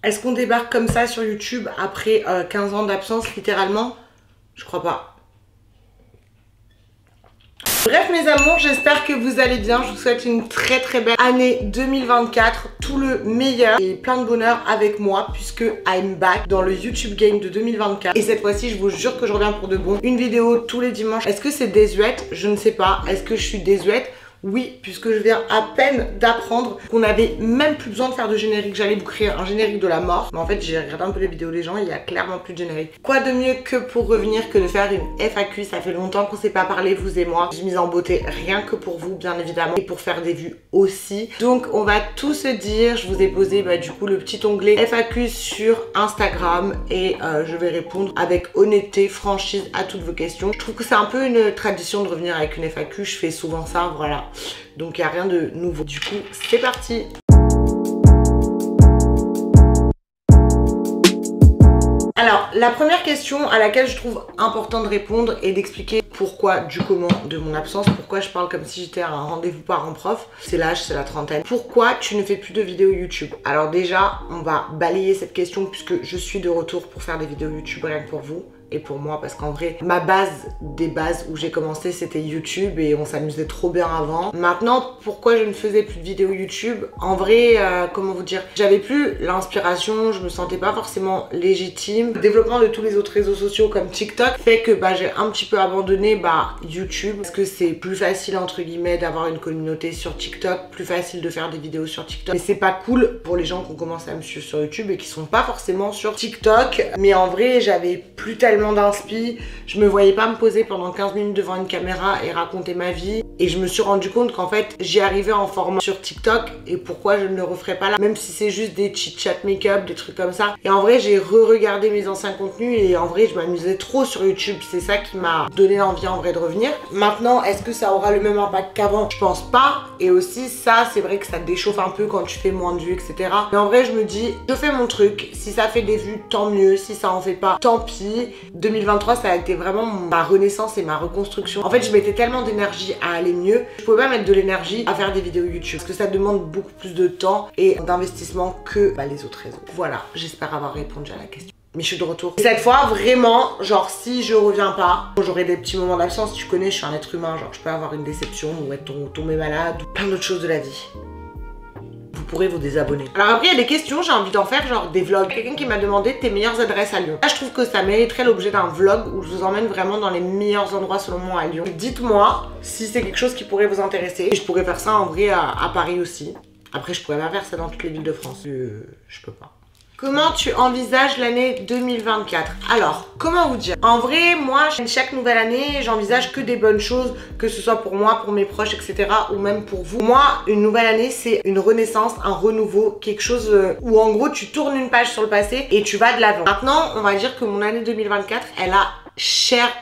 Est-ce qu'on débarque comme ça sur YouTube après 15 ans d'absence littéralement? Je crois pas. Bref mes amours, j'espère que vous allez bien. Je vous souhaite une très très belle année 2024. Tout le meilleur et plein de bonheur avec moi puisque I'm back dans le YouTube game de 2024. Et cette fois-ci, je vous jure que je reviens pour de bon. Une vidéo tous les dimanches. Est-ce que c'est désuète? Je ne sais pas. Est-ce que je suis désuète? Oui, puisque je viens à peine d'apprendre qu'on n'avait même plus besoin de faire de générique. J'allais vous créer un générique de la mort. Mais en fait, j'ai regardé un peu les vidéos des gens, il y a clairement plus de générique. Quoi de mieux que pour revenir que de faire une FAQ? Ça fait longtemps qu'on s'est pas parlé, vous et moi. J'ai mis en beauté rien que pour vous, bien évidemment. Et pour faire des vues aussi. Donc, on va tout se dire. Je vous ai posé du coup le petit onglet FAQ sur Instagram. Et je vais répondre avec honnêteté, franchise à toutes vos questions. Je trouve que c'est un peu une tradition de revenir avec une FAQ. Je fais souvent ça, voilà. Donc il n'y a rien de nouveau. Du coup, c'est parti! Alors, la première question à laquelle je trouve important de répondre et d'expliquer pourquoi du comment de mon absence, pourquoi je parle comme si j'étais à un rendez-vous parent-prof, c'est l'âge, c'est la trentaine. Pourquoi tu ne fais plus de vidéos YouTube? Alors déjà, on va balayer cette question puisque je suis de retour pour faire des vidéos YouTube rien que pour vous. Et pour moi, parce qu'en vrai, ma base des bases où j'ai commencé, c'était YouTube et on s'amusait trop bien avant. Maintenant, pourquoi je ne faisais plus de vidéos YouTube? En vrai, comment vous dire, j'avais plus l'inspiration, je me sentais pas forcément légitime. Le développement de tous les autres réseaux sociaux comme TikTok fait que j'ai un petit peu abandonné YouTube parce que c'est plus facile entre guillemets d'avoir une communauté sur TikTok, plus facile de faire des vidéos sur TikTok. Mais c'est pas cool pour les gens qui ont commencé à me suivre sur YouTube et qui sont pas forcément sur TikTok. Mais en vrai, j'avais plus tellement d'inspi, je me voyais pas me poser pendant 15 minutes devant une caméra et raconter ma vie. Et je me suis rendu compte qu'en fait, j'y arrivais en format sur TikTok et pourquoi je ne le referais pas là, même si c'est juste des chit-chat make-up, des trucs comme ça. Et en vrai, j'ai re-regardé mes anciens contenus et en vrai, je m'amusais trop sur YouTube. C'est ça qui m'a donné envie en vrai de revenir. Maintenant, est-ce que ça aura le même impact qu'avant? Je pense pas. Et aussi, ça, c'est vrai que ça te déchauffe un peu quand tu fais moins de vues, etc. Mais en vrai, je me dis, je fais mon truc. Si ça fait des vues, tant mieux. Si ça en fait pas, tant pis. 2023, ça a été vraiment ma renaissance et ma reconstruction. En fait, je mettais tellement d'énergie à aller mieux. Je pouvais pas mettre de l'énergie à faire des vidéos YouTube parce que ça demande beaucoup plus de temps et d'investissement que les autres réseaux. Voilà, j'espère avoir répondu à la question. Mais je suis de retour. Et cette fois, vraiment, genre si je reviens pas, j'aurai des petits moments d'absence. Tu connais, je suis un être humain. Genre, je peux avoir une déception ou être tombé malade ou plein d'autres choses de la vie. Vous pourrez vous désabonner. Alors après, il y a des questions, j'ai envie d'en faire genre des vlogs. Quelqu'un qui m'a demandé tes meilleures adresses à Lyon. Là, je trouve que ça mériterait l'objet d'un vlog où je vous emmène vraiment dans les meilleurs endroits selon moi à Lyon. Dites-moi si c'est quelque chose qui pourrait vous intéresser. Et je pourrais faire ça en vrai à Paris aussi. Après, je pourrais pas faire ça dans toutes les villes de France. Je peux pas. Comment tu envisages l'année 2024? Alors, comment vous dire? En vrai, moi, chaque nouvelle année, j'envisage que des bonnes choses, que ce soit pour moi, pour mes proches, etc. ou même pour vous. Moi, une nouvelle année, c'est une renaissance, un renouveau, quelque chose où en gros, tu tournes une page sur le passé et tu vas de l'avant. Maintenant, on va dire que mon année 2024, elle a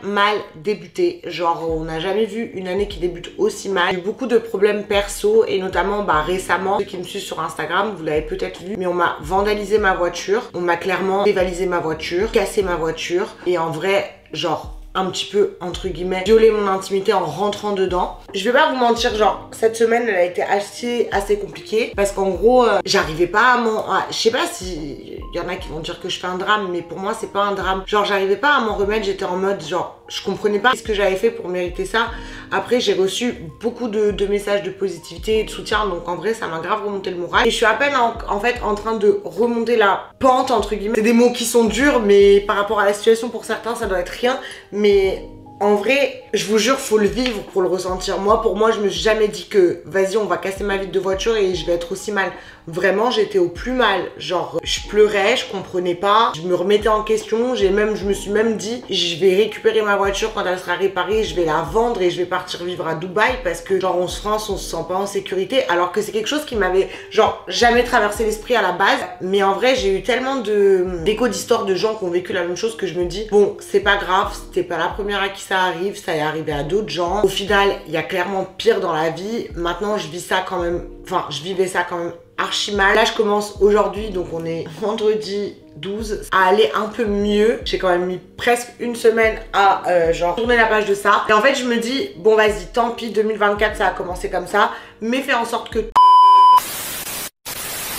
mal débuté. Genre, on n'a jamais vu une année qui débute aussi mal. J'ai eu beaucoup de problèmes perso et notamment récemment, ceux qui me suivent sur Instagram, vous l'avez peut-être vu, mais on m'a vandalisé ma voiture. On m'a clairement dévalisé ma voiture, cassé ma voiture et en vrai, genre un petit peu, entre guillemets, violer mon intimité en rentrant dedans. Je vais pas vous mentir, genre, cette semaine, elle a été assez compliquée parce qu'en gros, j'arrivais pas à m'en... je sais pas si... Il y en a qui vont dire que je fais un drame, mais pour moi, c'est pas un drame. Genre, j'arrivais pas à m'en remettre, j'étais en mode, genre, je comprenais pas ce que j'avais fait pour mériter ça. Après, j'ai reçu beaucoup de messages de positivité et de soutien, donc en vrai, ça m'a grave remonté le moral. Et je suis à peine, en fait, en train de remonter la pente, entre guillemets. C'est des mots qui sont durs, mais par rapport à la situation, pour certains, ça doit être rien. Mais en vrai, je vous jure, faut le vivre pour le ressentir. Moi, pour moi, je me suis jamais dit que vas-y, on va casser ma vitre de voiture et je vais être aussi mal. Vraiment, j'étais au plus mal. Genre, je pleurais, je comprenais pas, je me remettais en question. Je me suis même dit, je vais récupérer ma voiture quand elle sera réparée, je vais la vendre et je vais partir vivre à Dubaï parce que genre en France, on se sent pas en sécurité. Alors que c'est quelque chose qui m'avait genre jamais traversé l'esprit à la base. Mais en vrai, j'ai eu tellement d'échos d'histoires de gens qui ont vécu la même chose que je me dis, bon, c'est pas grave, c'était pas la première à qui ça arrive, ça est arrivé à d'autres gens. Au final, il y a clairement pire dans la vie. Maintenant, je vis ça quand même, enfin, je vivais ça quand même archi mal. Là, je commence aujourd'hui, donc on est vendredi 12, à aller un peu mieux. J'ai quand même mis presque une semaine à genre tourner la page de ça. Et en fait, je me dis, bon vas-y, tant pis, 2024, ça a commencé comme ça, mais fais en sorte que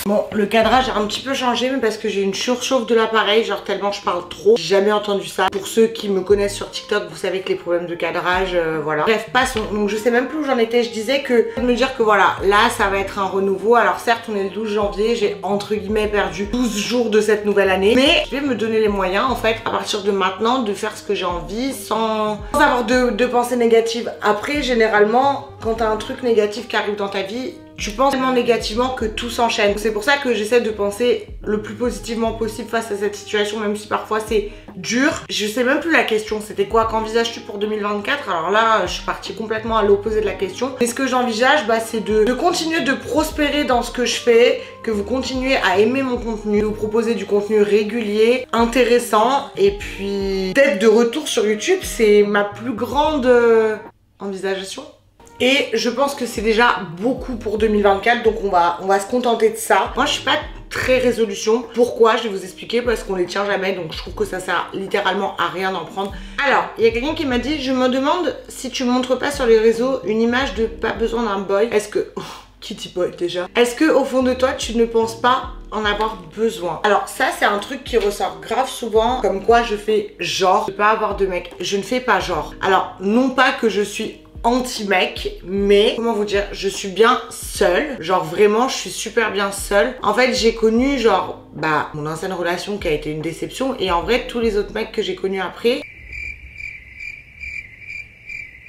Bon, le cadrage a un petit peu changé, mais parce que j'ai une surchauffe de l'appareil, genre tellement je parle trop. J'ai jamais entendu ça. Pour ceux qui me connaissent sur TikTok, vous savez que les problèmes de cadrage, voilà. Bref, passons. Donc je sais même plus où j'en étais. Je disais que de me dire que voilà, là ça va être un renouveau. Alors certes, on est le 12 janvier, j'ai entre guillemets perdu 12 jours de cette nouvelle année, mais je vais me donner les moyens en fait à partir de maintenant de faire ce que j'ai envie sans avoir de pensées négatives. Après, généralement, quand t'as un truc négatif qui arrive dans ta vie, tu penses tellement négativement que tout s'enchaîne. C'est pour ça que j'essaie de penser le plus positivement possible face à cette situation, même si parfois c'est dur. Je sais même plus la question, c'était quoi? Qu'envisages-tu pour 2024? Alors là, je suis partie complètement à l'opposé de la question. Et ce que j'envisage, bah, c'est de continuer de prospérer dans ce que je fais, que vous continuez à aimer mon contenu, vous proposer du contenu régulier, intéressant, et puis d'être de retour sur YouTube, c'est ma plus grande envisageation. Et je pense que c'est déjà beaucoup pour 2024, donc on va se contenter de ça. Moi, je suis pas très résolution. Pourquoi? Je vais vous expliquer, parce qu'on les tient jamais, donc je trouve que ça sert littéralement à rien d'en prendre. Alors, il y a quelqu'un qui m'a dit, je me demande si tu montres pas sur les réseaux une image de pas besoin d'un boy. Est-ce que... Oh, Kitty boy déjà. Est-ce que au fond de toi, tu ne penses pas en avoir besoin? Alors ça, c'est un truc qui ressort grave souvent, comme quoi je fais genre de pas avoir de mec. Je ne fais pas genre. Alors, non pas que je suis anti-mec, mais comment vous dire, je suis bien seule, genre vraiment je suis super bien seule. En fait, j'ai connu genre bah mon ancienne relation qui a été une déception, et en vrai tous les autres mecs que j'ai connus après,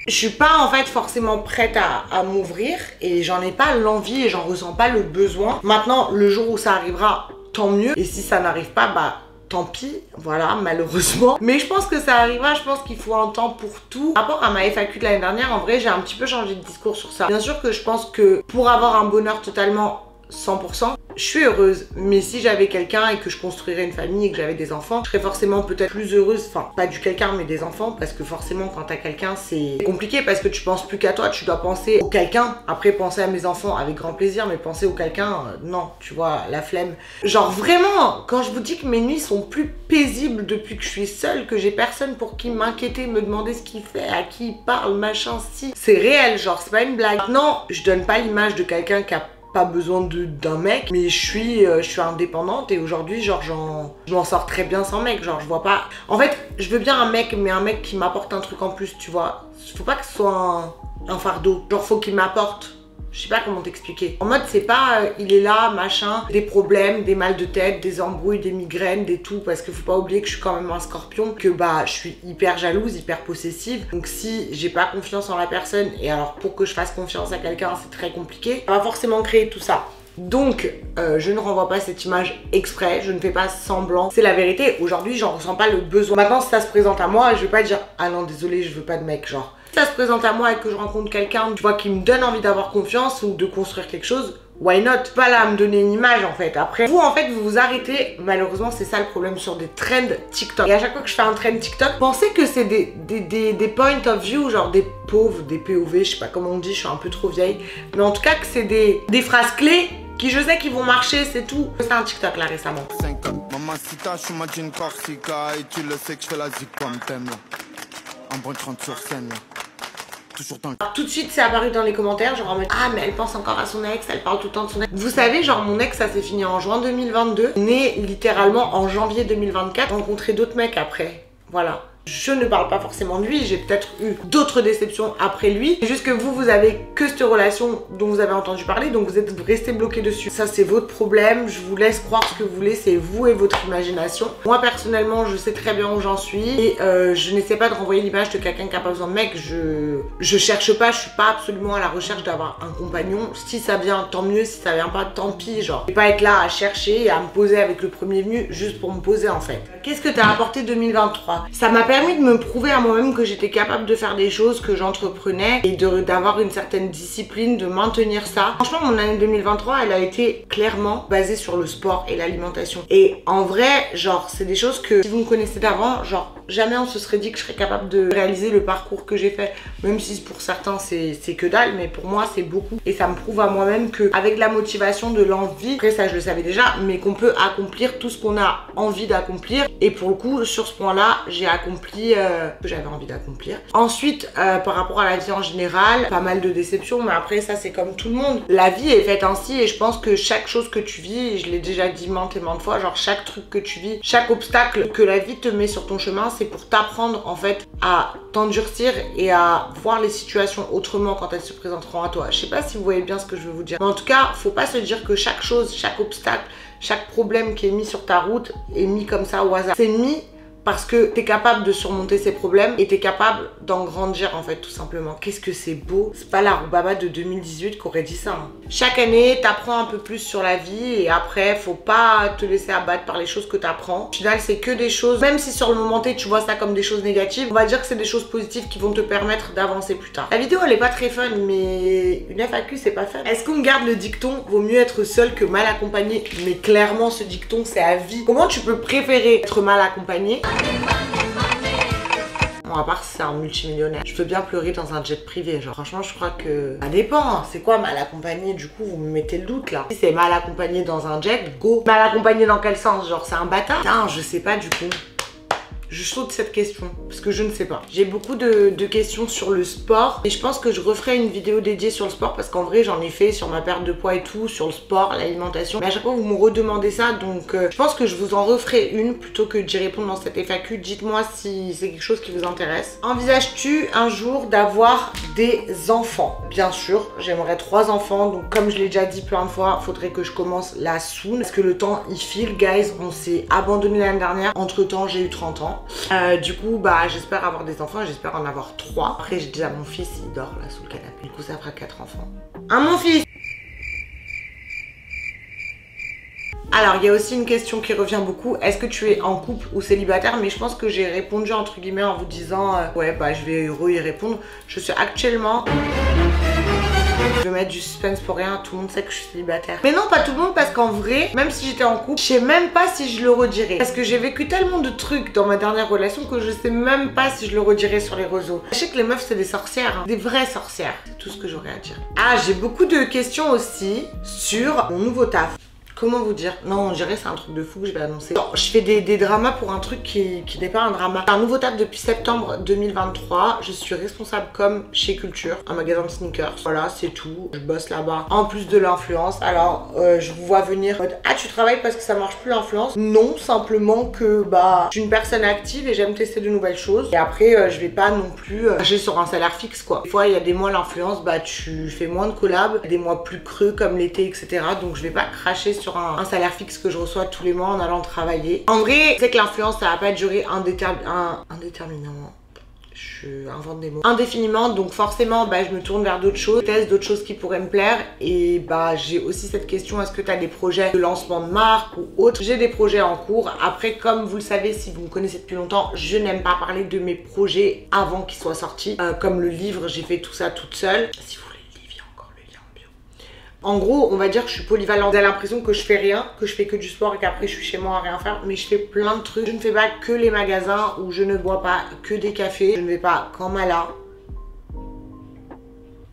je suis pas en fait forcément prête à m'ouvrir, et j'en ai pas l'envie et j'en ressens pas le besoin. Maintenant, le jour où ça arrivera, tant mieux, et si ça n'arrive pas, bah tant pis, voilà, malheureusement. Mais je pense que ça arrivera, je pense qu'il faut un temps pour tout. Par rapport à ma FAQ de l'année dernière, en vrai, j'ai un petit peu changé de discours sur ça. Bien sûr que je pense que pour avoir un bonheur totalement 100%, je suis heureuse, mais si j'avais quelqu'un et que je construirais une famille et que j'avais des enfants, je serais forcément peut-être plus heureuse, enfin pas du quelqu'un mais des enfants, parce que forcément quand t'as quelqu'un c'est compliqué, parce que tu penses plus qu'à toi, tu dois penser au quelqu'un. Après, penser à mes enfants avec grand plaisir, mais penser au quelqu'un, non, tu vois, la flemme. Genre vraiment, quand je vous dis que mes nuits sont plus paisibles depuis que je suis seule, que j'ai personne pour qui m'inquiéter, me demander ce qu'il fait, à qui il parle, machin, si, c'est réel, genre c'est pas une blague. Maintenant, je donne pas l'image de quelqu'un qui a pas besoin d'un mec, mais je suis indépendante, et aujourd'hui genre je m'en sors très bien sans mec. Genre je vois pas, en fait je veux bien un mec, mais un mec qui m'apporte un truc en plus, tu vois. Faut pas que ce soit un fardeau, genre faut qu'il m'apporte. Je sais pas comment t'expliquer. En mode, c'est pas il est là, machin, des problèmes, des mal de tête, des embrouilles, des migraines, des tout, parce que faut pas oublier que je suis quand même un scorpion, que bah je suis hyper jalouse, hyper possessive. Donc si j'ai pas confiance en la personne, et alors pour que je fasse confiance à quelqu'un, c'est très compliqué, ça va forcément créer tout ça. Donc je ne renvoie pas cette image exprès, je ne fais pas semblant, c'est la vérité. Aujourd'hui j'en ressens pas le besoin. Maintenant si ça se présente à moi, je vais pas dire ah non désolé, je veux pas de mec, genre. Si ça se présente à moi et que je rencontre quelqu'un, tu vois, qui me donne envie d'avoir confiance ou de construire quelque chose, why not? Pas là à me donner une image en fait. Après, vous en fait, vous vous arrêtez. Malheureusement, c'est ça le problème sur des trends TikTok. Et à chaque fois que je fais un trend TikTok, pensez que c'est des points of view, genre des pauvres, des POV, je sais pas comment on dit, je suis un peu trop vieille. Mais en tout cas, que c'est des phrases clés qui je sais qu'ils vont marcher, c'est tout. C'est un TikTok là récemment. Mamacita, je suis ma jean Corsica, et tu le sais que je fais la zik comme thème là. Un bon 30 sur scène là. Alors, tout de suite c'est apparu dans les commentaires, genre en mode ah mais elle pense encore à son ex, elle parle tout le temps de son ex. Vous savez, genre mon ex ça s'est fini en juin 2022, né littéralement en janvier 2024, rencontré d'autres mecs après, voilà. Je ne parle pas forcément de lui, j'ai peut-être eu d'autres déceptions après lui. C'est juste que vous avez que cette relation dont vous avez entendu parler, donc vous êtes resté bloqué dessus. Ça c'est votre problème, je vous laisse croire ce que vous voulez, c'est vous et votre imagination. Moi personnellement, je sais très bien où j'en suis, et je n'essaie pas de renvoyer l'image de quelqu'un qui n'a pas besoin de mec. Je cherche pas, je suis pas absolument à la recherche d'avoir un compagnon. Si ça vient, tant mieux, si ça vient pas, tant pis, genre. Je vais pas être là à chercher et à me poser avec le premier venu juste pour me poser en fait. Qu'est-ce que t'as apporté 2023? Ça m'a permis de me prouver à moi-même que j'étais capable de faire des choses, que j'entreprenais, et d'avoir une certaine discipline, de maintenir ça. Franchement, mon année 2023, elle a été clairement basée sur le sport et l'alimentation. Et en vrai, genre, c'est des choses que si vous me connaissez d'avant, genre, jamais on se serait dit que je serais capable de réaliser le parcours que j'ai fait, même si pour certains c'est que dalle, mais pour moi c'est beaucoup. Et ça me prouve à moi-même que avec la motivation, de l'envie, après ça je le savais déjà, mais qu'on peut accomplir tout ce qu'on a envie d'accomplir. Et pour le coup, sur ce point-là, j'ai accompli accompli que j'avais envie d'accomplir. Ensuite, par rapport à la vie en général, pas mal de déceptions, mais après ça c'est comme tout le monde. La vie est faite ainsi et je pense que chaque chose que tu vis, et je l'ai déjà dit maintes et maintes fois, genre chaque truc que tu vis, chaque obstacle que la vie te met sur ton chemin, c'est pour t'apprendre en fait à t'endurcir et à voir les situations autrement quand elles se présenteront à toi. Je sais pas si vous voyez bien ce que je veux vous dire, mais en tout cas, faut pas se dire que chaque chose, chaque obstacle, chaque problème qui est mis sur ta route est mis comme ça au hasard. C'est mis parce que t'es capable de surmonter ces problèmes et t'es capable d'en grandir en fait tout simplement. Qu'est-ce que c'est beau. C'est pas la Rubaba de 2018 qui aurait dit ça. Hein. Chaque année, t'apprends un peu plus sur la vie et après, faut pas te laisser abattre par les choses que t'apprends. Au final, c'est que des choses, même si sur le moment T, tu vois ça comme des choses négatives, on va dire que c'est des choses positives qui vont te permettre d'avancer plus tard. La vidéo, elle est pas très fun, mais une FAQ, c'est pas fun. Est-ce qu'on garde le dicton « Vaut mieux être seul que mal accompagné ?» Mais clairement, ce dicton, c'est à vie. Comment tu peux préférer être mal accompagné ? Bon, à part si c'est un multimillionnaire. Je veux bien pleurer dans un jet privé, genre franchement je crois que ça dépend. C'est quoi mal accompagné? Du coup vous me mettez le doute là. Si c'est mal accompagné dans un jet, go. Mal accompagné dans quel sens? Genre c'est un bâtard? Putain, je sais pas du coup. Je saute cette question parce que je ne sais pas. J'ai beaucoup de questions sur le sport et je pense que je referai une vidéo dédiée sur le sport parce qu'en vrai j'en ai fait sur ma perte de poids et tout, sur le sport, l'alimentation. Mais à chaque fois vous me redemandez ça donc je pense que je vous en referai une plutôt que d'y répondre dans cette FAQ. Dites-moi si c'est quelque chose qui vous intéresse. Envisages-tu un jour d'avoir des enfants? Bien sûr, j'aimerais 3 enfants donc comme je l'ai déjà dit plein de fois, faudrait que je commence là soon parce que le temps il file guys, on s'est abandonné l'année dernière. Entre temps j'ai eu 30 ans. Du coup bah j'espère avoir des enfants et j'espère en avoir 3. Après j'ai déjà mon fils, il dort là sous le canapé. Du coup ça fera 4 enfants. Mon fils. Alors il y a aussi une question qui revient beaucoup. Est-ce que tu es en couple ou célibataire? Mais je pense que j'ai répondu entre guillemets en vous disant ouais bah je vais y répondre. Je suis actuellement... Je vais mettre du suspense pour rien, tout le monde sait que je suis célibataire. Mais non, pas tout le monde parce qu'en vrai, même si j'étais en couple, je sais même pas si je le redirais. Parce que j'ai vécu tellement de trucs dans ma dernière relation que je sais même pas si je le redirais sur les réseaux. Je sais que les meufs c'est des sorcières, hein. Des vraies sorcières. C'est tout ce que j'aurais à dire. Ah, j'ai beaucoup de questions aussi sur mon nouveau taf. Comment vous dire? Non, on dirait c'est un truc de fou que je vais annoncer. Non, je fais des dramas pour un truc qui n'est pas un drama. Un nouveau taf depuis septembre 2023. Je suis responsable com chez Culture, un magasin de sneakers. Voilà, c'est tout. Je bosse là-bas. En plus de l'influence. Alors, je vous vois venir. Ah, tu travailles parce que ça marche plus l'influence? Non, simplement que bah, je suis une personne active et j'aime tester de nouvelles choses. Et après, je vais pas non plus cracher sur un salaire fixe quoi. Des fois, il y a des mois l'influence, bah tu fais moins de collabs, des mois plus creux comme l'été, etc. Donc je vais pas cracher sur un salaire fixe que je reçois tous les mois en allant travailler. En vrai, c'est que l'influence ça va pas durer indéterminément. Je invente des mots. Indéfiniment, donc forcément bah, je me tourne vers d'autres choses, teste d'autres choses qui pourraient me plaire et bah j'ai aussi cette question, est-ce que tu as des projets de lancement de marque ou autre? J'ai des projets en cours. Après comme vous le savez si vous me connaissez depuis longtemps, je n'aime pas parler de mes projets avant qu'ils soient sortis. Comme le livre, j'ai fait tout ça toute seule. Si vous voulez le livre, il y a encore le lien en bio. En gros, on va dire que je suis polyvalente. Vous avez l'impression que je fais rien, que je fais que du sport et qu'après je suis chez moi à rien faire. Mais je fais plein de trucs. Je ne fais pas que les magasins où je ne bois pas que des cafés. Je ne vais pas qu'en Mala.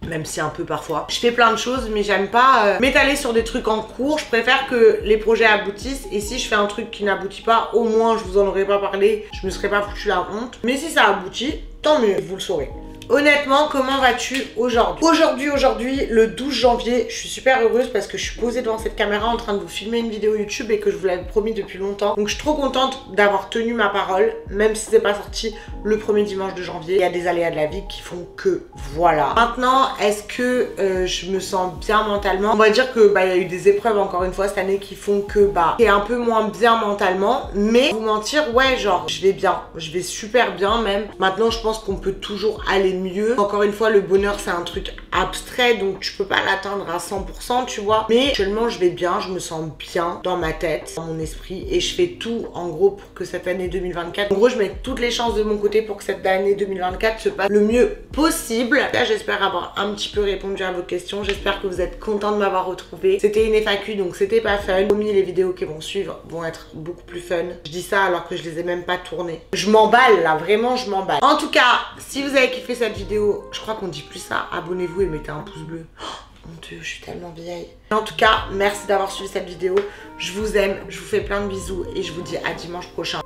Même si un peu parfois. Je fais plein de choses mais j'aime pas m'étaler sur des trucs en cours. Je préfère que les projets aboutissent. Et si je fais un truc qui n'aboutit pas, au moins je vous en aurais pas parlé. Je me serais pas foutu la honte. Mais si ça aboutit, tant mieux, vous le saurez. Honnêtement, comment vas-tu aujourd'hui? Aujourd'hui, le 12 janvier, je suis super heureuse parce que je suis posée devant cette caméra en train de vous filmer une vidéo YouTube et que je vous l'avais promis depuis longtemps. Donc je suis trop contente d'avoir tenu ma parole, même si c'est pas sorti le premier dimanche de janvier. Il y a des aléas de la vie qui font que voilà. Maintenant, est-ce que je me sens bien mentalement? On va dire que bah il y a eu des épreuves encore une fois cette année qui font que bah c'est un peu moins bien mentalement. Mais vous mentir, ouais genre je vais bien, je vais super bien même. Maintenant je pense qu'on peut toujours aller mieux. Encore une fois, le bonheur c'est un truc abstrait donc tu peux pas l'atteindre à 100%, tu vois. Mais actuellement je vais bien, je me sens bien dans ma tête, dans mon esprit et je fais tout en gros pour que cette année 2024, en gros je mets toutes les chances de mon côté pour que cette année 2024 se passe le mieux possible. Là j'espère avoir un petit peu répondu à vos questions, j'espère que vous êtes contents de m'avoir retrouvé. C'était une FAQ donc c'était pas fun. Promis, les vidéos qui vont suivre vont être beaucoup plus fun. Je dis ça alors que je les ai même pas tournées. Je m'emballe là, vraiment je m'emballe. En tout cas, si vous avez kiffé cette vidéo, je crois qu'on dit plus ça, abonnez-vous et mettez un pouce bleu. Oh, mon dieu, je suis tellement vieille. En tout cas, merci d'avoir suivi cette vidéo. Je vous aime, je vous fais plein de bisous et je vous dis à dimanche prochain